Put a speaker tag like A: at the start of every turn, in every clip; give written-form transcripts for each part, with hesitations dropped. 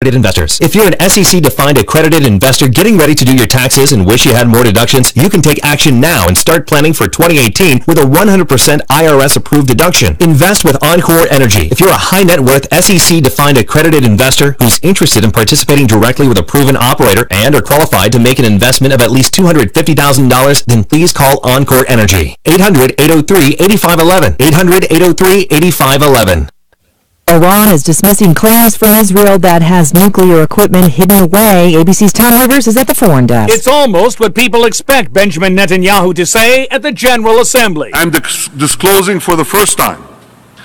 A: investors. If you're an SEC-defined accredited investor getting ready to do your taxes and wish you had more deductions, you can take action now and start planning for 2018 with a 100% IRS-approved deduction. Invest with Encore Energy. If you're a high-net-worth SEC-defined accredited investor who's interested in participating directly with a proven operator and are qualified to make an investment of at least $250,000, then please call Encore Energy. 800-803-8511. 800-803-8511.
B: Iran is dismissing claims from Israel that has nuclear equipment hidden away. ABC's Tom Rivers is at the foreign desk.
C: It's almost what people expect Benjamin Netanyahu to say at the General Assembly.
D: I'm disclosing for the first time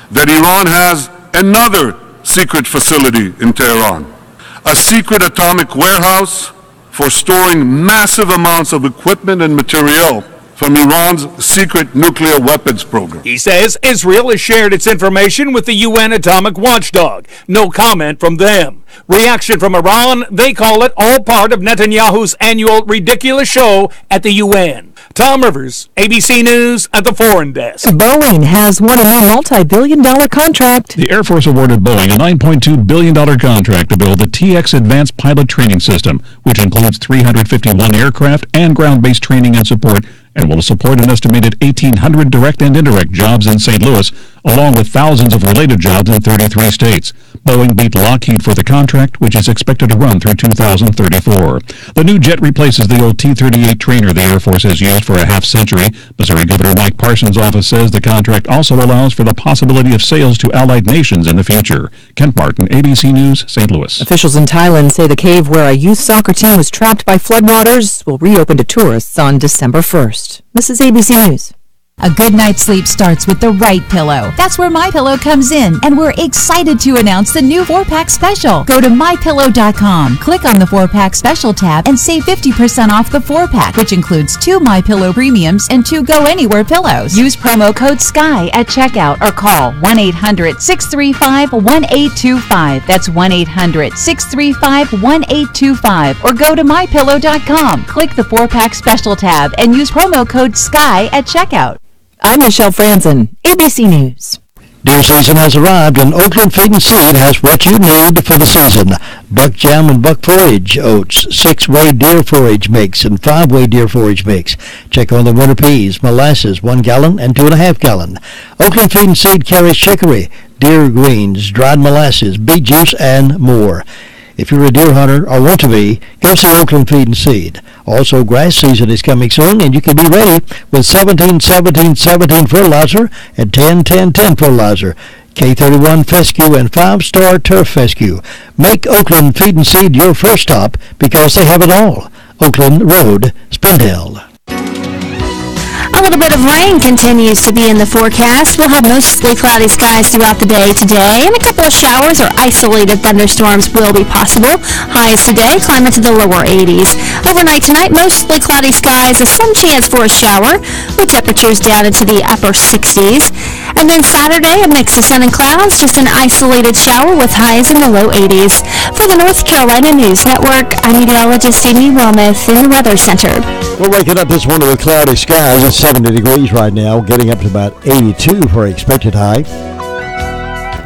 D: that Iran has another secret facility in Tehran, a secret atomic warehouse for storing massive amounts of equipment and material from Iran's secret nuclear weapons program.
C: He says Israel has shared its information with the UN atomic watchdog. No comment from them. Reaction from Iran, they call it all part of Netanyahu's annual ridiculous show at the UN. Tom Rivers, ABC News at the Foreign Desk.
B: Boeing has won a new multi-billion-dollar contract.
E: The Air Force awarded Boeing a $9.2 billion contract to build the TX Advanced Pilot Training System, which includes 351 aircraft and ground-based training and support, and will support an estimated 1,800 direct and indirect jobs in St. Louis, along with thousands of related jobs in 33 states. Boeing beat Lockheed for the contract, which is expected to run through 2034. The new jet replaces the old T-38 trainer the Air Force has used for a half-century. Missouri Governor Mike Parsons' office says the contract also allows for the possibility of sales to allied nations in the future. Kent Martin, ABC News, St. Louis.
B: Officials in Thailand say the cave where a youth soccer team was trapped by floodwaters will reopen to tourists on December 1st. This is ABC News.
F: A good night's sleep starts with the right pillow. That's where MyPillow comes in, and we're excited to announce the new 4-pack special. Go to MyPillow.com, click on the 4-pack special tab, and save 50% off the 4-pack, which includes 2 MyPillow premiums and 2 Go Anywhere pillows. Use promo code SKY at checkout or call 1-800-635-1825. That's 1-800-635-1825. Or go to MyPillow.com, click the 4-pack special tab, and use promo code SKY at checkout.
B: I'm Michelle Franzen, ABC News.
G: Deer season has arrived, and Oakland Feed and Seed has what you need for the season. Buck jam and buck forage oats, 6-way deer forage mix, and 5-way deer forage mix. Check on the winter peas, molasses, 1 gallon and 2.5 gallon. Oakland Feed and Seed carries chicory, deer greens, dried molasses, beet juice, and more. If you're a deer hunter or want to be, go see Oakland Feed and Seed. Also, grass season is coming soon, and you can be ready with 17-17-17 fertilizer and 10-10-10 fertilizer, K31 fescue, and 5-star turf fescue. Make Oakland Feed and Seed your first stop because they have it all. Oakland Road, Spindale.
H: A little bit of rain continues to be in the forecast. We'll have mostly cloudy skies throughout the day today, and a couple of showers or isolated thunderstorms will be possible. Highs today climb into the lower 80s. Overnight tonight, mostly cloudy skies, some chance for a shower, with temperatures down into the upper 60s. And then Saturday, a mix of sun and clouds, just an isolated shower with highs in the low 80s. For the North Carolina News Network, I'm meteorologist Amy Wilmoth in the Weather Center.
G: We're waking up this morning with cloudy skies. It's 70 degrees right now, getting up to about 82 for expected high.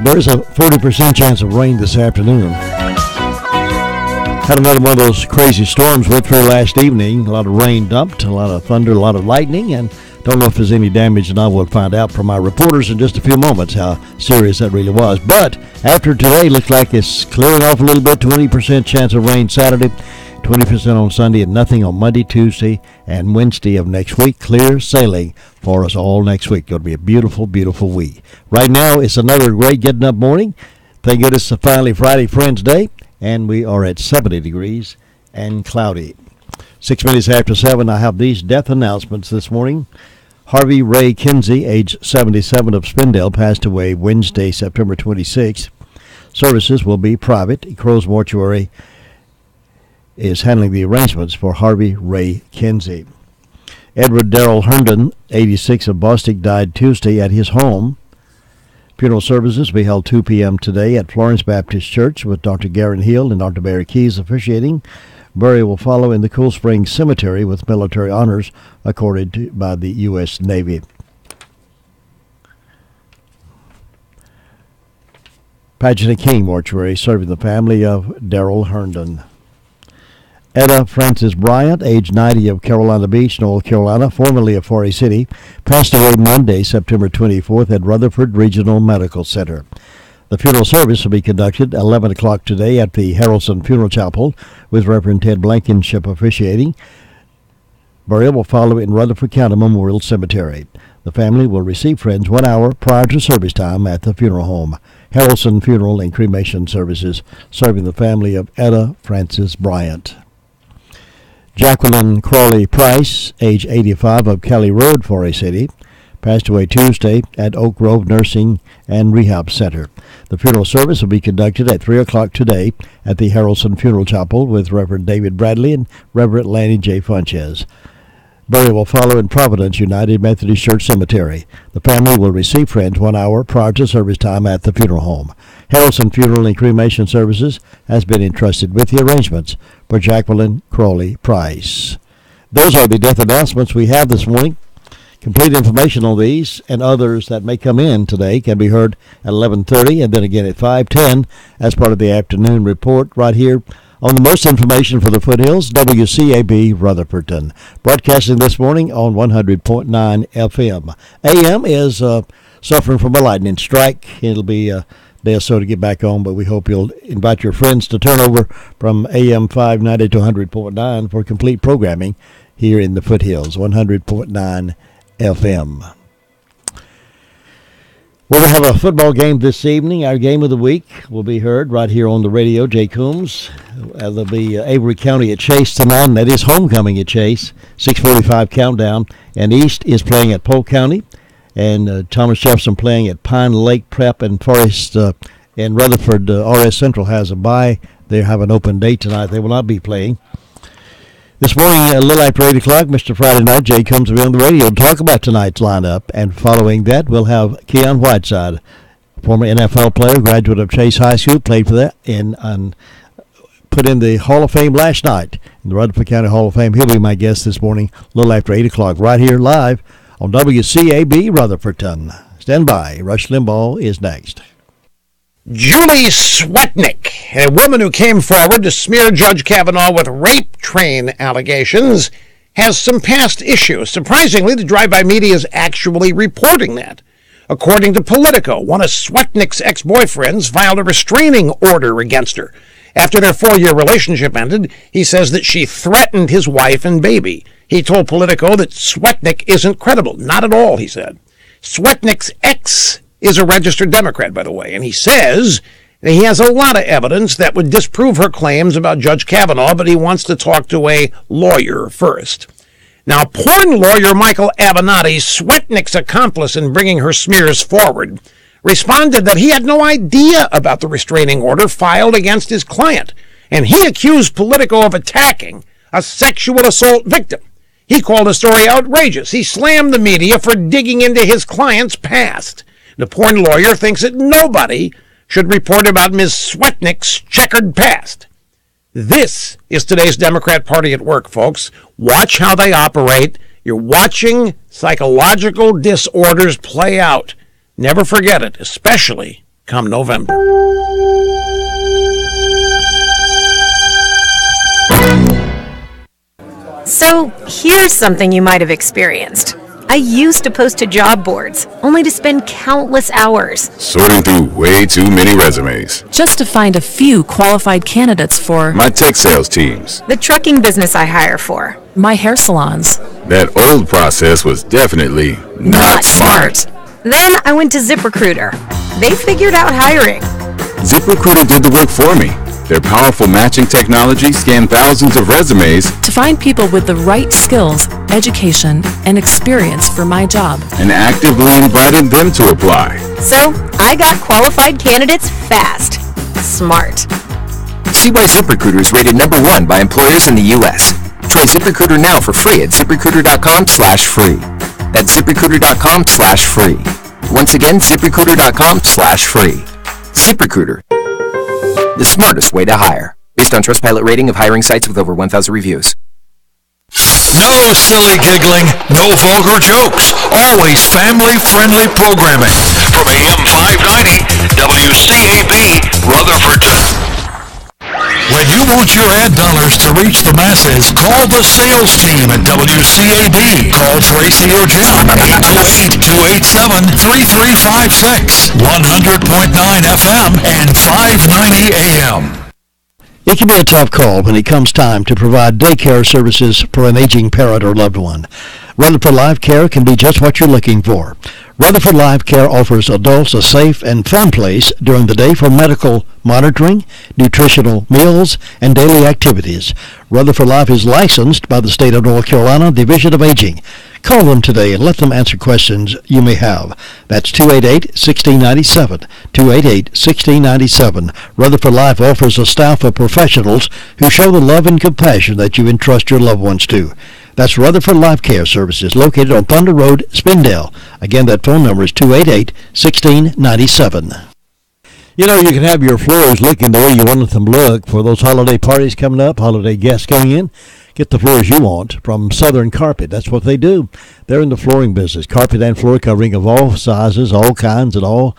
G: There's a 40% chance of rain this afternoon. Had another one of those crazy storms went through last evening. A lot of rain dumped, a lot of thunder, a lot of lightning, and don't know if there's any damage, and I will find out from my reporters in just a few moments how serious that really was. But after today, looks like it's clearing off a little bit. 20% chance of rain Saturday, 20% on Sunday, and nothing on Monday, Tuesday, and Wednesday of next week. Clear sailing for us all next week. It'll be a beautiful, beautiful week. Right now, it's another great getting up morning. Thank goodness it's finally Friday Friends Day, and we are at 70 degrees and cloudy. 6 minutes after 7, I have these death announcements this morning. Harvey Ray Kinsey, age 77, of Spindale, passed away Wednesday, September 26th. Services will be private. Crow's Mortuary is handling the arrangements for Harvey Ray Kinsey. Edward Darrell Herndon, 86, of Bostic, died Tuesday at his home. Funeral services will be held 2 p.m. today at Florence Baptist Church with Dr. Garen Hill and Dr. Barry Keys officiating. Burial will follow in the Cool Springs Cemetery with military honors accorded by the U.S. Navy. Pagina King Mortuary, serving the family of Darrell Herndon. Etta Frances Bryant, age 90, of Carolina Beach, North Carolina, formerly of Forest City, passed away Monday, September 24th at Rutherford Regional Medical Center. The funeral service will be conducted at 11 o'clock today at the Harrelson Funeral Chapel, with Reverend Ted Blankenship officiating. Burial will follow in Rutherford County Memorial Cemetery. The family will receive friends 1 hour prior to service time at the funeral home. Harrelson Funeral and Cremation Services, serving the family of Etta Frances Bryant. Jacqueline Crawley Price, age 85, of Kelly Road, Forest City, passed away Tuesday at Oak Grove Nursing and Rehab Center. The funeral service will be conducted at 3 o'clock today at the Harrelson Funeral Chapel, with Reverend David Bradley and Reverend Lanny J. Funches. Burial will follow in Providence United Methodist Church Cemetery. The family will receive friends 1 hour prior to service time at the funeral home. Harrelson Funeral and Cremation Services has been entrusted with the arrangements for Jacqueline Crawley Price. Those are the death announcements we have this morning. Complete information on these and others that may come in today can be heard at 11:30 and then again at 5:10 as part of the afternoon report right here on the most information for the foothills, WCAB Rutherfordton. Broadcasting this morning on 100.9 FM. AM is suffering from a lightning strike. It'll be a day or so to get back on, but we hope you'll invite your friends to turn over from AM 590 to 100.9 for complete programming here in the foothills, 100.9 FM. We'll have a football game this evening. Our game of the week will be heard right here on the radio. Jay Coombs. There'll be Avery County at Chase tonight, and that is homecoming at Chase. 6:45 countdown. And East is playing at Polk County, and Thomas Jefferson playing at Pine Lake Prep, and Forest and Rutherford. RS Central has a bye. They have an open day tonight. They will not be playing. This morning, a little after 8 o'clock, Mr. Friday Night, Jay comes to be on the radio to talk about tonight's lineup. And following that, we'll have Keon Whiteside, former NFL player, graduate of Chase High School, played for that and put in the Hall of Fame last night, in the Rutherford County Hall of Fame. He'll be my guest this morning, a little after 8 o'clock, right here live on WCAB Rutherfordton. Stand by. Rush Limbaugh is next.
I: Julie Swetnick, a woman who came forward to smear Judge Kavanaugh with rape train allegations, has some past issues. Surprisingly, the drive-by media is actually reporting that. According to Politico, one of Swetnick's ex-boyfriends filed a restraining order against her. After their 4-year relationship ended, he says that she threatened his wife and baby. He told Politico that Swetnick isn't credible. Not at all, he said. Swetnick's ex is a registered Democrat, by the way, and he says that he has a lot of evidence that would disprove her claims about Judge Kavanaugh, but he wants to talk to a lawyer first. Now, porn lawyer Michael Avenatti, Swetnick's accomplice in bringing her smears forward, responded that he had no idea about the restraining order filed against his client, and he accused Politico of attacking a sexual assault victim. He called the story outrageous. He slammed the media for digging into his client's past. The porn lawyer thinks that nobody should report about Ms. Swetnick's checkered past. This is today's Democrat Party at work, folks. Watch how they operate. You're watching psychological disorders play out. Never forget it, especially come November.
J: So here's something you might have experienced. I used to post to job boards, only to spend countless hours
K: sorting through way too many resumes,
L: just to find a few qualified candidates for
K: my tech sales teams,
J: the trucking business I hire for,
L: my hair salons.
K: That old process was definitely not smart.
J: Then I went to ZipRecruiter. They figured out hiring.
K: ZipRecruiter did the work for me. Their powerful matching technology scanned thousands of resumes
L: to find people with the right skills, education, and experience for my job,
K: and actively invited them to apply.
J: So I got qualified candidates fast. Smart.
M: See why ZipRecruiter is rated #1 by employers in the U.S. Try ZipRecruiter now for free at ZipRecruiter.com/free. That's ZipRecruiter.com/free. Once again, ZipRecruiter.com/free. ZipRecruiter, the smartest way to hire. Based on Trustpilot rating of hiring sites with over 1,000 reviews.
N: No silly giggling, no vulgar jokes. Always family-friendly programming from AM 590 WCAB, Rutherford. When you want your ad dollars to reach the masses, call the sales team at WCAB. Call Tracy or Jim, 828-287-3356, 100.9 FM and 590 AM.
G: It can be a tough call when it comes time to provide daycare services for an aging parent or loved one. Rutherford Life Care can be just what you're looking for. Rutherford Life Care offers adults a safe and fun place during the day for medical monitoring, nutritional meals, and daily activities. Rutherford Life is licensed by the state of North Carolina Division of Aging. Call them today and let them answer questions you may have. That's 288-1697, 288-1697. Rutherford Life offers a staff of professionals who show the love and compassion that you entrust your loved ones to. That's Rutherford Life Care Services, located on Thunder Road, Spindale. Again, that phone number is 288-1697. You know, you can have your floors looking the way you want them to look for those holiday parties coming up, holiday guests coming in. Get the floors you want from Southern Carpet. That's what they do. They're in the flooring business. Carpet and floor covering of all sizes, all kinds, and all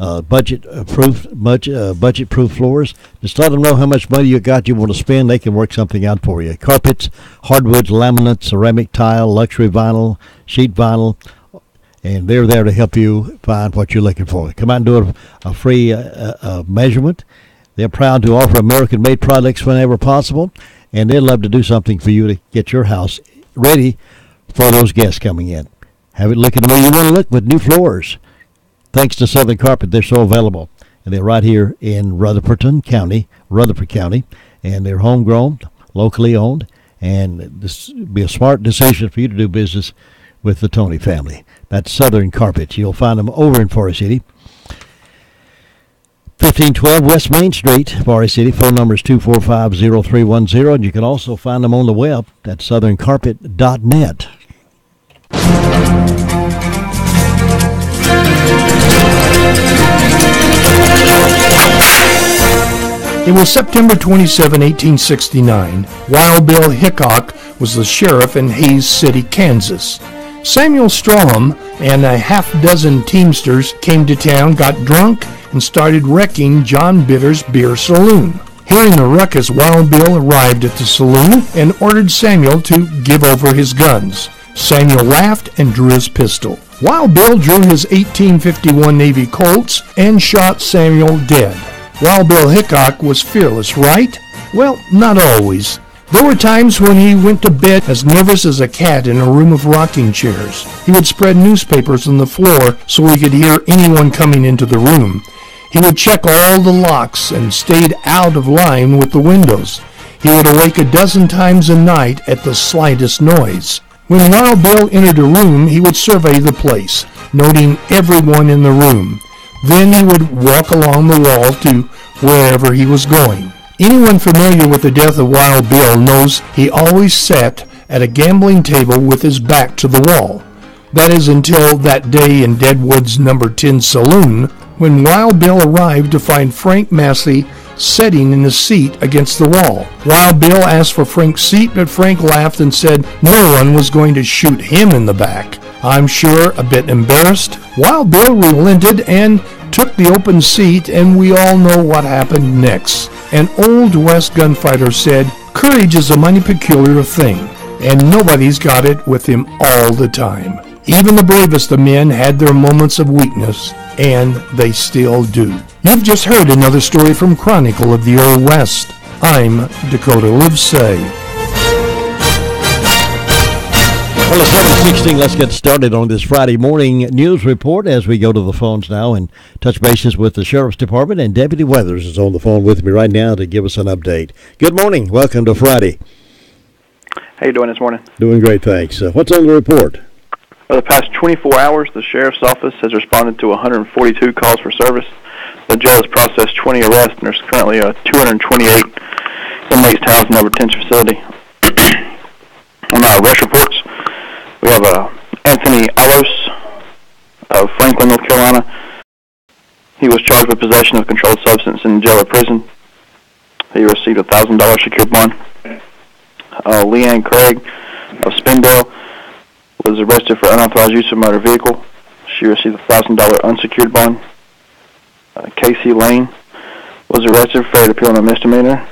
G: budget-proof floors. Just let them know how much money you want to spend. They can work something out for you. Carpets, hardwood, laminate, ceramic tile, luxury vinyl, sheet vinyl, and they're there to help you find what you're looking for. Come out and do a free measurement. They're proud to offer American-made products whenever possible, and they'd love to do something for you to get your house ready for those guests coming in. Have it looking the way you want to look with new floors. Thanks to Southern Carpet, they're so available. And they're right here in Rutherford County, and they're homegrown, locally owned, and this would be a smart decision for you to do business with the Tony family. That's Southern Carpet. You'll find them over in Forest City. 1512 West Main Street, Forest City. Phone number is 245-0310, and you can also find them on the web at southerncarpet.net.
O: It was September 27, 1869. Wild Bill Hickok was the sheriff in Hays City, Kansas. Samuel Strom and a half-dozen teamsters came to town, got drunk, and started wrecking John Bitter's beer saloon. Hearing the ruckus, Wild Bill arrived at the saloon and ordered Samuel to give over his guns. Samuel laughed and drew his pistol. Wild Bill drew his 1851 Navy Colts and shot Samuel dead. Wild Bill Hickok was fearless, right? Well, not always. There were times when he went to bed as nervous as a cat in a room of rocking chairs. He would spread newspapers on the floor so he could hear anyone coming into the room. He would check all the locks and stayed out of line with the windows. He would awake a dozen times a night at the slightest noise. When Wild Bill entered a room, he would survey the place, noting everyone in the room. Then he would walk along the wall to wherever he was going. Anyone familiar with the death of Wild Bill knows he always sat at a gambling table with his back to the wall. That is until that day in Deadwood's No. 10 Saloon, when Wild Bill arrived to find Frank Massey sitting in a seat against the wall. Wild Bill asked for Frank's seat, but Frank laughed and said no one was going to shoot him in the back. I'm sure a bit embarrassed, Wild Bill relented and took the open seat, and we all know what happened next. An Old West gunfighter said, "Courage is a mighty peculiar thing, and nobody's got it with him all the time. Even the bravest of men had their moments of weakness, and they still do." You've just heard another story from Chronicle of the Old West. I'm Dakota Livesay.
G: Well, it's 7:16. Let's get started on this Friday morning news report as we go to the phones now and touch bases with the Sheriff's Department. And Deputy Weathers is on the phone with me right now to give us an update. Good morning. Welcome to Friday.
P: How you doing this morning?
G: Doing great, thanks. What's on the report?
P: For the past 24 hours, the Sheriff's Office has responded to 142 calls for service. The jail has processed 20 arrests, and there's currently 228 inmates housed in our detention facility. On our arrest reports, we have Anthony Alos of Franklin, North Carolina. He was charged with possession of a controlled substance in jail or prison. He received a $1,000 secured bond. Leanne Craig of Spindale was arrested for unauthorized use of a motor vehicle. She received a $1,000 unsecured bond. Casey Lane was arrested for appealing a misdemeanor.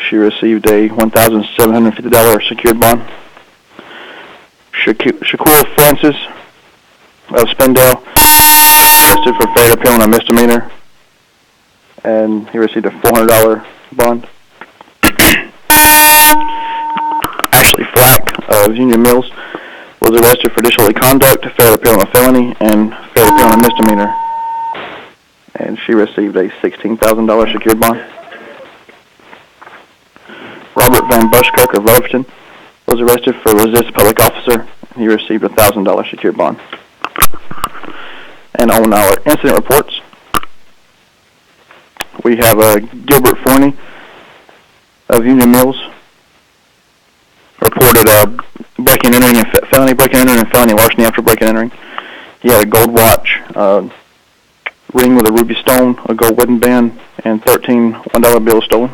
P: She received a $1,750 secured bond. Shakur Francis of Spindale arrested for failure to appeal on a misdemeanor, and he received a $400 bond. Ashley Flack of Union Mills was arrested for disorderly conduct, failure to appeal on a felony, and failure to appeal on a misdemeanor, and she received a $16,000 secured bond. Robert Van Bushkirk of Rutherford was arrested for resist a public officer. He received a $1,000 secured bond. And on our incident reports, we have Gilbert Forney of Union Mills reported breaking and entering and felony breaking and entering and felony larceny after breaking and entering. He had a gold watch, ring with a ruby stone, a gold wedding band, and 13 $1 bills stolen.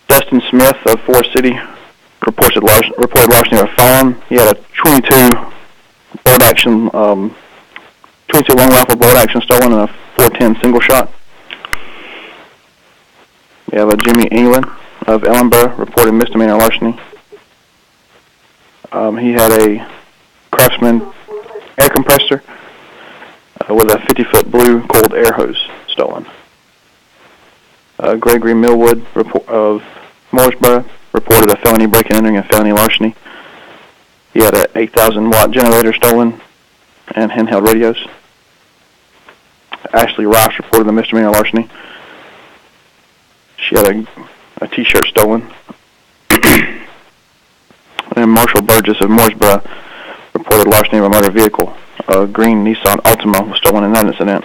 P: Dustin Smith of Forest City reported larceny of a firearm. He had a 22 bolt action, 22 long rifle bolt action stolen and a 410 single shot. We have a Jimmy England of Ellenborough reported misdemeanor larceny. He had a Craftsman air compressor with a 50-foot blue cold air hose stolen. Gregory Millwood of Mooresboro reported a felony break and entering and felony larceny. He had an 8,000-watt generator stolen and handheld radios. Ashley Ross reported the misdemeanor larceny. She had a T-shirt stolen. And Marshall Burgess of Mooresboro reported larceny of a motor vehicle. A green Nissan Altima was stolen in that incident.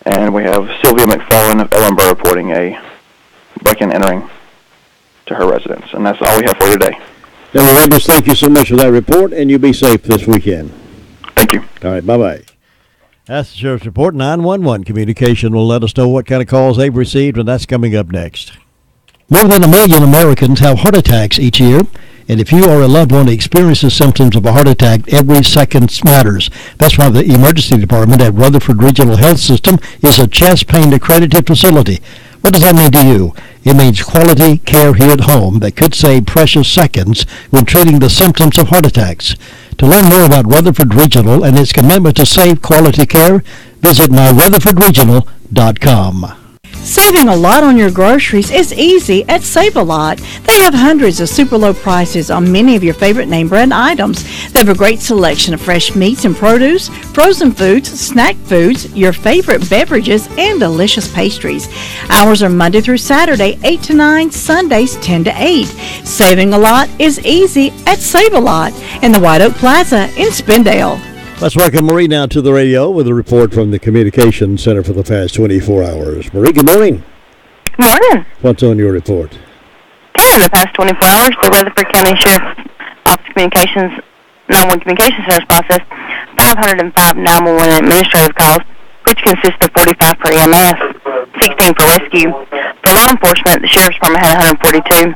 P: And we have Sylvia McFarland of Ellenborough reporting a break and entering to her residence. And that's all we have for you today.
G: General Witness, thank you so much for that report, and you be safe this weekend.
P: Thank you.
G: All right, bye-bye. That's the Sheriff's Report. 911 communication will let us know what kind of calls they've received, and that's coming up next. More than 1 million Americans have heart attacks each year, and if you or a loved one experiences symptoms of a heart attack, every second matters. That's why the emergency department at Rutherford Regional Health System is a chest pain accredited facility. What does that mean to you? It means quality care here at home that could save precious seconds when treating the symptoms of heart attacks. To learn more about Rutherford Regional and its commitment to save quality care, visit myrutherfordregional.com.
Q: Saving a lot on your groceries is easy at Save-A-Lot. They have hundreds of super low prices on many of your favorite name brand items. They have a great selection of fresh meats and produce, frozen foods, snack foods, your favorite beverages, and delicious pastries. Hours are Monday through Saturday, 8 to 9, Sundays 10 to 8. Saving a lot is easy at Save-A-Lot in the White Oak Plaza in Spindale.
G: Let's welcome Marie now to the radio with a report from the Communications Center for the past 24 hours. Marie, good morning.
R: Good morning.
G: What's on your report?
R: In the past 24 hours, the Rutherford County Sheriff's Office Communications 911 Communications Centers processed 505 911 administrative calls, which consist of 45 for EMS, 16 for rescue. For law enforcement, the Sheriff's Department had 142.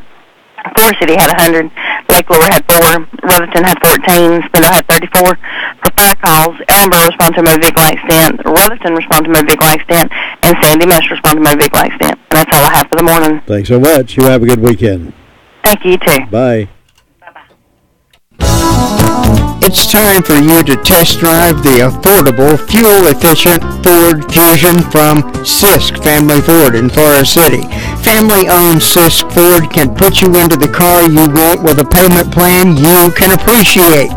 R: Forest City had 100, Lake Lure had 4, Rutherton had 14, Spindle had 34. For fire calls, Ellenborough responded to a motor vehicle accident, Rutherton responded to a motor vehicle accident, and Sandy Mess responded to a motor vehicle accident. And that's all I have for the morning.
G: Thanks so much. You have a good weekend.
R: Thank you, you too.
G: Bye.
S: It's time for you to test drive the affordable, fuel-efficient Ford Fusion from Sisk Family Ford in Forest City. Family-owned Sisk Ford can put you into the car you want with a payment plan you can appreciate.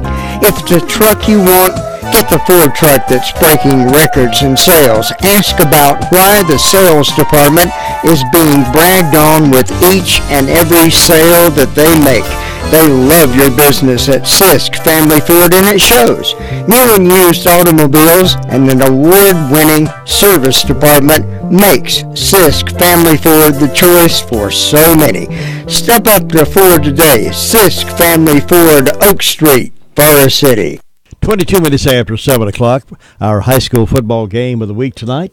S: If it's a truck you want, get the Ford truck that's breaking records in sales. Ask about why the sales department is being bragged on with each and every sale that they make. They love your business at Sisk Family Ford, and it shows. New and used automobiles and an award-winning service department makes Sisk Family Ford the choice for so many. Step up to Ford today. Sisk Family Ford, Oak Street, Forest City.
G: 22 minutes after 7 o'clock, our high school football game of the week tonight.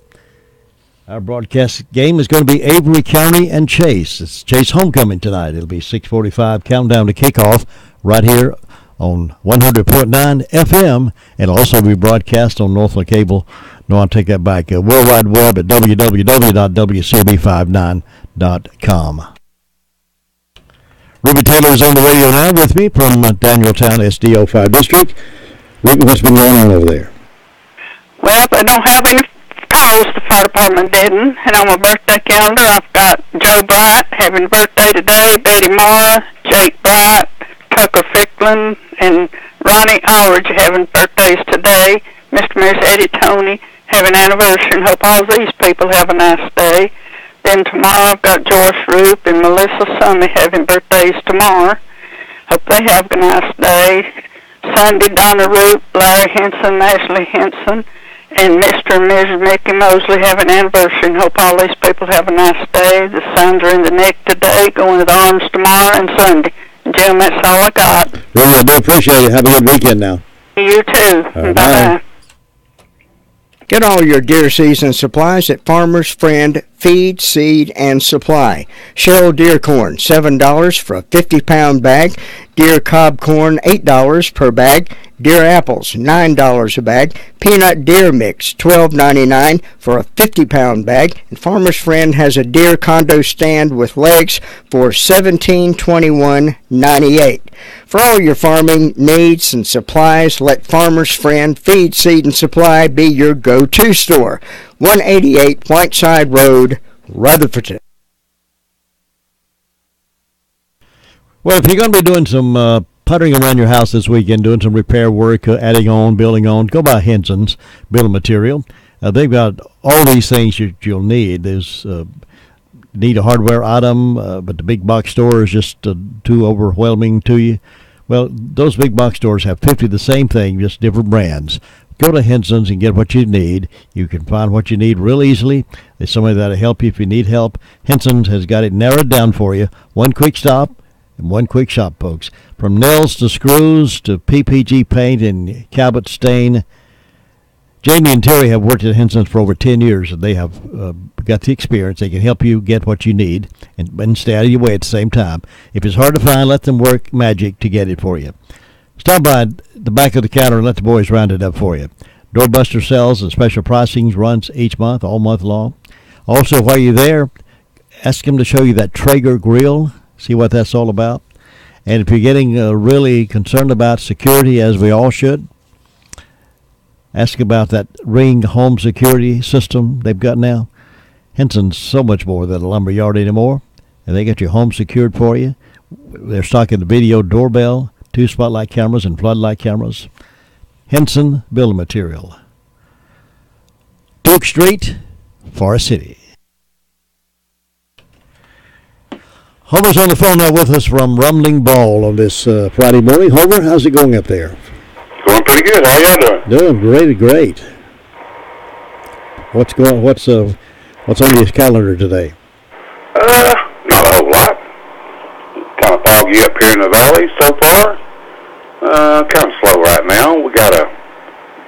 G: Our broadcast game is going to be Avery County and Chase. It's Chase homecoming tonight. It'll be 6:45 countdown to kickoff right here on 100.9 FM, and also be broadcast on Northland Cable No, I'll take that back. World Wide Web at www.wcab59.com. Ruby Taylor is on the radio now with me from Danieltown SD05 District. Ruby, what's been going on over there?
T: Well, they don't have any calls. The fire department didn't. And on my birthday calendar, I've got Joe Bright having a birthday today, Betty Mara, Jake Bright, Tucker Ficklin, and Ronnie Aldridge having birthdays today. Mr. and Mrs. Eddie Tony having an anniversary, and hope all these people have a nice day. Then tomorrow I've got Joyce Roop and Melissa Summey having birthdays tomorrow. Hope they have a nice day. Sunday, Donna Roop, Larry Henson, Ashley Henson, and Mr. and Mrs. Mickey Mosley have an anniversary, and hope all these people have a nice day. The suns are in the neck today, going to the arms tomorrow and Sunday. Jim, that's all I got.
G: Well, I do appreciate it. Have a good weekend now.
T: You too. Bye-bye.
S: Get all your deer season supplies at Farmer's Friend Feed, Seed, and Supply. Cheryl deer corn, $7 for a 50-pound bag. Deer cob corn, $8 per bag. Deer apples, $9 a bag. Peanut deer mix, $12.99 for a 50-pound bag. And Farmer's Friend has a deer condo stand with legs for $17.21.98. For all your farming needs and supplies, let Farmer's Friend Feed, Seed, and Supply be your go-to store. 188 Whiteside Road, Rutherford.
G: Well, if you're going to be doing some puttering around your house this weekend, doing some repair work, adding on, building on, go by Henson's Building Material. They've got all these things you'll need. There's need a hardware item, but the big box store is just too overwhelming to you. Well, those big box stores have 50 of the same thing, just different brands. Go to Henson's and get what you need. You can find what you need real easily. There's somebody that'll help you if you need help. Henson's has got it narrowed down for you. One quick stop and one quick shop, folks. From nails to screws to PPG paint and Cabot stain. Jamie and Terry have worked at Henson's for over 10 years, and they have got the experience. They can help you get what you need and stay out of your way at the same time. If it's hard to find, let them work magic to get it for you. Stop by the back of the counter and let the boys round it up for you. Doorbuster sales and special pricing runs each month, all month long. Also, while you're there, ask them to show you that Traeger grill, see what that's all about. And if you're getting really concerned about security, as we all should, ask about that Ring home security system they've got now. Henson's so much more than a lumber yard anymore, and they got your home secured for you. They're stocking the video doorbell, 2 spotlight cameras and floodlight cameras. Henson Building Material. Duke Street, Forest City. Homer's on the phone now with us from Rumbling Ball on this Friday morning. Homer, how's it going up there?
U: Going pretty good. How y'all doing?
G: Doing great. What's on your calendar today?
U: Not a whole lot. Kind of foggy up here in the valley so far. Kind of slow right now. We got a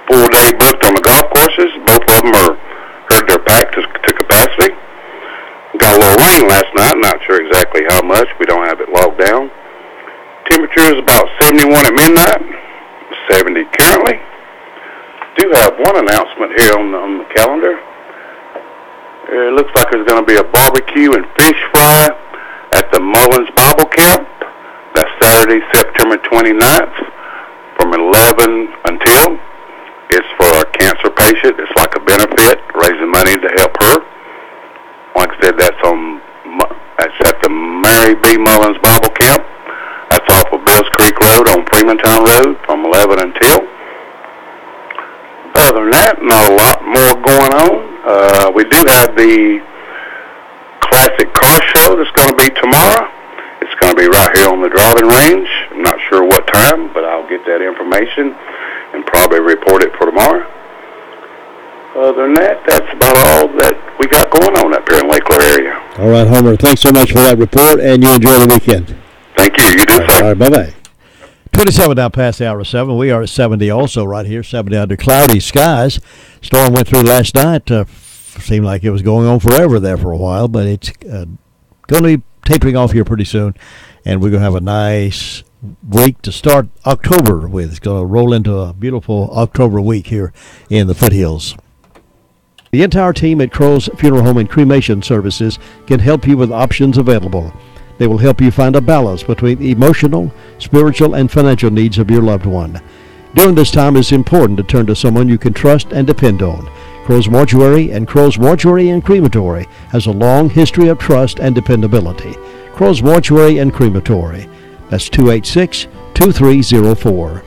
U: full-day booked on the golf courses. Both of them heard their pack to capacity. Got a little rain last night. Not sure exactly how much. We don't have it logged down. Temperature is about 71 at midnight. 70 currently. Do have one announcement here on the calendar. It looks like there's going to be a barbecue and fish fry at the Mullins Bible Camp. That's Saturday, September 29th from 11 until. It's for a cancer patient. It's like a benefit, raising money to help her. Like I said, that's at the Mary B. Mullins Bible Camp. That's off of Bills Creek Road on Freemantown Road from 11 until. Other than that, not a lot more going on. We do have the Classic Car Show that's going to be tomorrow. It's going to be right here on the driving range. I'm not sure what time, but I'll get that information and probably report it for tomorrow. Other than that, that's about all that we got going on up here in Lake Lure area.
G: All right, Homer, thanks so much for that report, and you enjoy the weekend.
U: Thank you. You do so.
G: All right, bye-bye. 27 now past the hour of 7. We are at 70 also right here, 70 under cloudy skies. Storm went through last night. Seemed like it was going on forever there for a while, but it's going to be tapering off here pretty soon, and we're going to have a nice week to start October with. It's going to roll into a beautiful October week here in the foothills. The entire team at Crow's Funeral Home and Cremation Services can help you with options available. They will help you find a balance between the emotional, spiritual, and financial needs of your loved one. During this time, it's important to turn to someone you can trust and depend on. Crow's Mortuary and Crow's Mortuary and Crematory has a long history of trust and dependability. Crow's Mortuary and Crematory. That's 286-2304.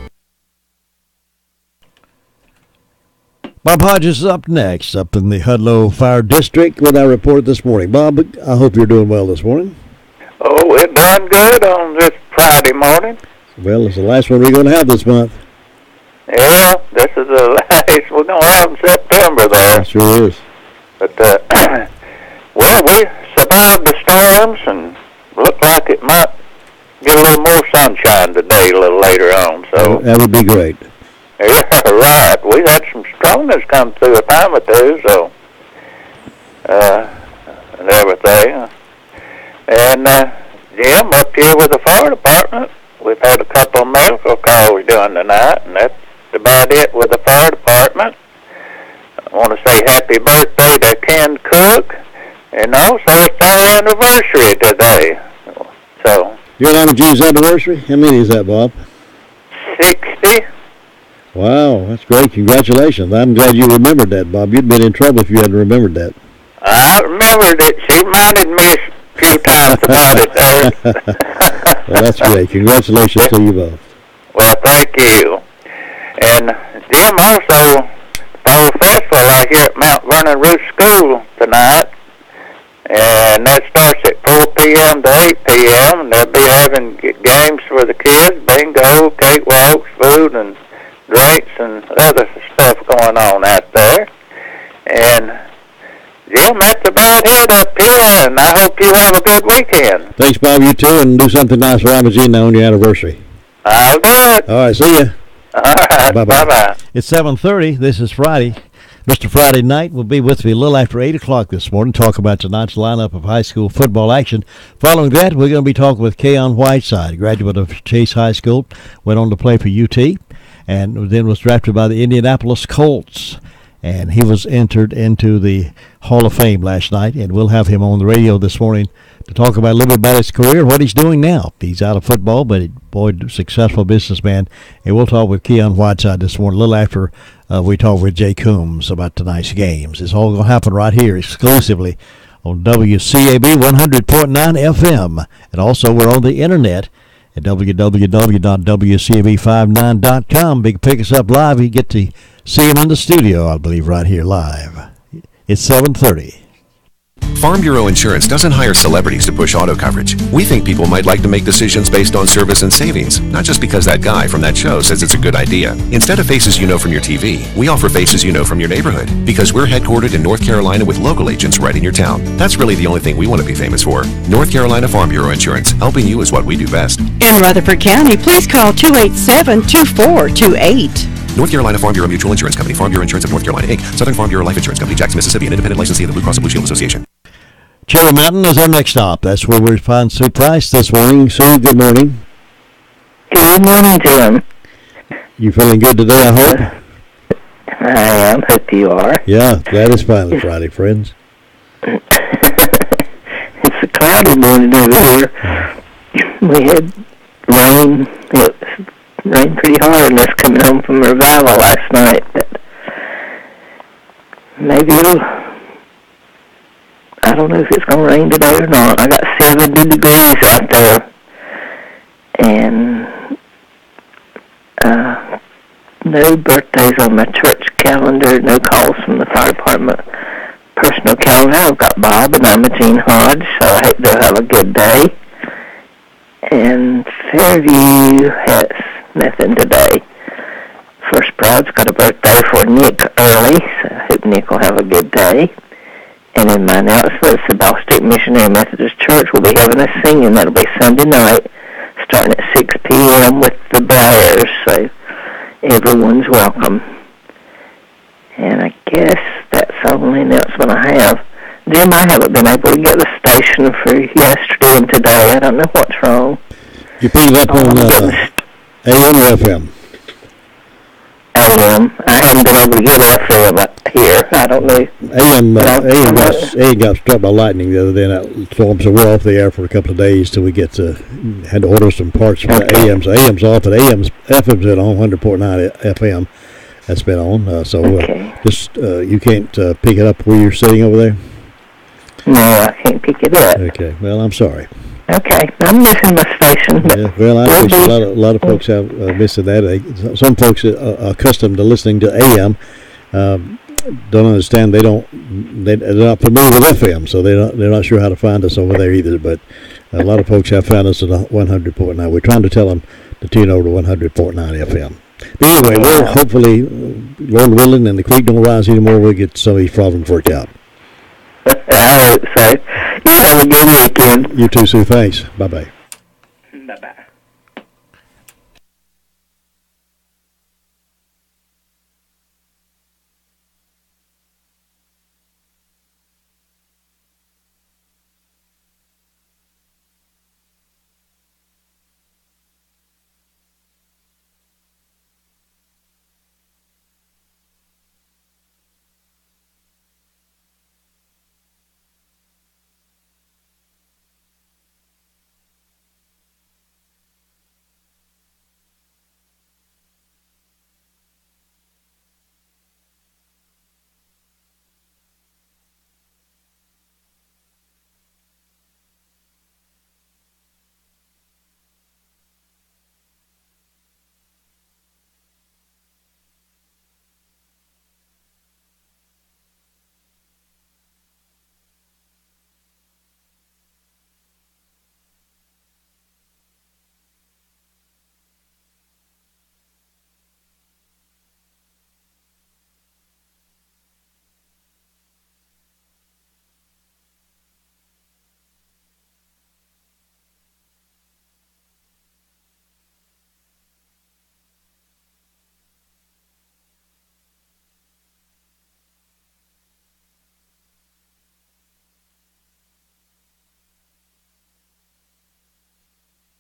G: Bob Hodges is up next, up in the Hudlow Fire District with our report this morning. Bob, I hope you're doing well this morning.
A: Oh, we're doing good on this Friday morning.
G: Well, it's the last one we're going to have this month.
A: Yeah, this is the last we're going to have in September there.
G: It sure is.
A: But, well, we survived the storms and looked like it might get a little more sunshine today a little later on. So
G: that would be great.
A: Yeah, right. We had some strongness come through a time or two, so, and everything. And, Jim, up here with the fire department, we've had a couple of medical calls done tonight, and that's about it with the fire department. I want to say happy birthday to Ken Cook, and also it's our anniversary today. So
G: Your Jews anniversary? How many is that, Bob?
A: 60.
G: Wow, that's great. Congratulations. I'm glad you remembered that, Bob. You'd been in trouble if you hadn't remembered that.
A: I remembered it. She reminded me a few times about it there.
G: Well, that's great. Congratulations to you both.
A: Well, thank you. And Jim, also, Fall Festival out here at Mount Vernon Roof School tonight. And that starts at 4 p.m. to 8 p.m. And they'll be having games for the kids, bingo, cakewalks, food, and drinks, and other stuff going on out there. And, Jim, that's about it up here, and I hope you have a good weekend.
G: Thanks, Bob. You too, and do something nice for Imogene on your anniversary.
A: I'll do it.
G: All right, see ya.
A: All right, bye-bye.
G: It's 7:30. This is Friday. Mr. Friday Night will be with me a little after 8 o'clock this morning, talk about tonight's lineup of high school football action. Following that, we're going to be talking with Keon Whiteside, graduate of Chase High School, went on to play for UT, and then was drafted by the Indianapolis Colts. And he was entered into the Hall of Fame last night, and we'll have him on the radio this morning to talk about a little bit about his career, what he's doing now. He's out of football, but boy, successful businessman. And we'll talk with Keon Whiteside this morning, a little after we talk with Jay Coombs about tonight's games. It's all going to happen right here exclusively on WCAB 100.9 FM. And also we're on the internet at www.wcab59.com. Big pick us up live. You get to see him in the studio, I believe, right here live. It's 7:30.
V: Farm Bureau Insurance doesn't hire celebrities to push auto coverage. We think people might like to make decisions based on service and savings, not just because that guy from that show says it's a good idea. Instead of faces you know from your TV, we offer faces you know from your neighborhood, because we're headquartered in North Carolina with local agents right in your town. That's really the only thing we want to be famous for. North Carolina Farm Bureau Insurance. Helping you is what we do best.
Q: In Rutherford County, please call 287-2428.
V: North Carolina Farm Bureau Mutual Insurance Company, Farm Bureau Insurance of North Carolina, Inc., Southern Farm Bureau Life Insurance Company, Jackson, Mississippi, an independent licensee of the Blue Cross and Blue Shield Association.
G: Cherry Mountain is our next stop. That's where we find Sue Price this morning. Sue, good morning.
R: Good morning, Jim.
G: You feeling good today, I hope?
R: I am. Hope you are.
G: Yeah, glad it's finally Friday, friends.
R: It's a cloudy morning over here. We had rain. It rained pretty hard on us coming home from revival last night. But maybe I don't know if it's going to rain today or not. I got 70 degrees out there. And no birthdays on my church calendar, no calls from the fire department personal calendar. I've got Bob and Imogene Hodge, so I hope they'll have a good day. And Fairview has nothing today. First Bride's got a birthday for Nick early, so I hope Nick will have a good day. And in my announcements, the Boston Missionary Methodist Church will be having a singing. That'll be Sunday night, starting at 6 p.m. with the Briars, so everyone's welcome. And I guess that's the only announcement I have. Jim, I haven't been able to get the station for yesterday and today. I don't know what's wrong.
G: You pick it up on AM or FM?
R: AM. I haven't been able to get FM.
C: here. I don't know.
G: AM got struck by lightning the other day, and that storm, so we're off the air for a couple of days till we had to order some parts for the AM. So AM's off, and FM's been on 100.9 FM. That's been on. You can't pick it up where you're sitting over there?
C: No, I can't pick it up.
G: Okay. Well, I'm sorry.
C: Okay, I'm missing my station.
G: Yeah, well, I appreciate a lot of folks have missing that. Some folks are accustomed to listening to AM. Don't understand. They're not familiar with FM, so they're not sure how to find us over there either. But a lot of folks have found us at 100.9. We're trying to tell them to tune over to 100.9 FM. But anyway, we'll hopefully, Lord willing, and the creek don't rise anymore, we'll get some of these problems worked out.
C: I hope so. You have a good weekend.
G: You too, Sue. Thanks. Bye-bye.